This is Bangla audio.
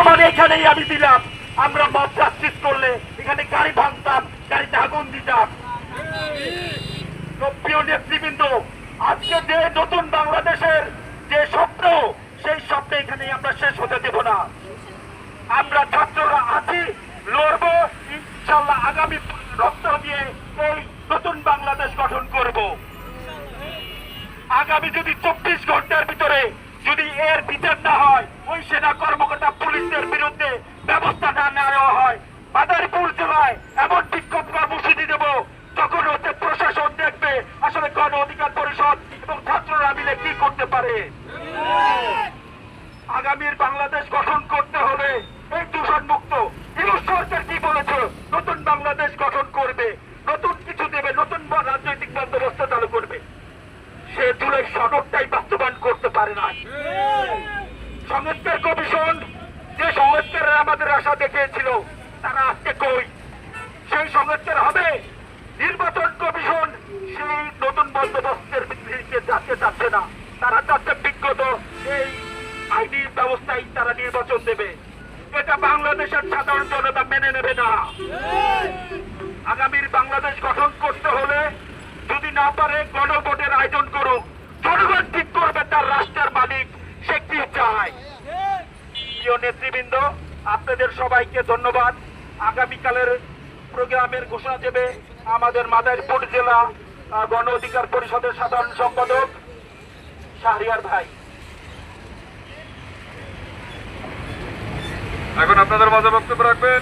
প্রমাণ এখানেই আমি দিলাম। আমরা মব জাস্টিস করলে এখানে গাড়ি ভাঙতাম, গাড়িতে আগুন দিতাম। প্রিয় নেতৃবৃন্দ, আজকে যে নতুন বাংলাদেশের যে স্বপ্ন, সেই স্বপ্ন এখানে আমরা শেষ হতে দেব না। আমরা ছাত্ররা আছি, লড়বো, ইনশাল্লাহ আগামী রক্ত দিয়ে এই নতুন বাংলাদেশ গঠন করব। আগামী যদি 24 ঘন্টার ভিতরে যদি এর বিচার না হয়, ওই সেনা কর্মকর্তা পুলিশের বিরুদ্ধে ব্যবস্থা না নেওয়া হয়, মাদারীপুর জেলায় এমন বিক্ষোভ কর্মসূচি দেব তখন হচ্ছে প্রশাসন দেখবে আসলে গণ অধিকার পরিষদ এবং ছাত্ররা মিলে কি করতে পারে। আগামীর বাংলাদেশ গঠন করতে হলে এই দূষণ মুক্ত। ইউনূস সরকার কি বলেছে? নতুন বাংলাদেশ গঠন করবে, নতুন কিছু দেবে, নতুন রাজনৈতিক বন্দোবস্ত চালু করবে। সে জুলাই সনদটাই বাস্তবায়ন করতে পারে না। সংস্কার কমিশন যে সংস্কারের আমাদের আশা দেখিয়েছিল, তারা আজকে কই? সেই সংস্কার হবে? নির্বাচন কমিশন সেই নতুন বন্দোবস্তের ভিত্তিতে যাচ্ছে চাচ্ছে না। তারা চাচ্ছে বিগত এই আইনি ব্যবস্থায় তারা নির্বাচন দেবে। এটা বাংলাদেশের সাধারণ জনতা মেনে নেবে না। আগামীর বাংলাদেশ গঠন করতে হলে যদি না পারে গণভোটের আয়োজন করুক, জনগণ ঠিক করবে তার রাষ্ট্রের মালিক সে কি চায়। প্রিয় নেতৃবৃন্দ, আপনাদের সবাইকে ধন্যবাদ। আগামীকালের প্রোগ্রামের ঘোষণা দেবে আমাদের মাদারীপুর জেলা গণ অধিকার পরিষদের সাধারণ সম্পাদক শাহরিয়ার ভাই। এখন আপনাদের মাঝে বক্তব্য রাখবেন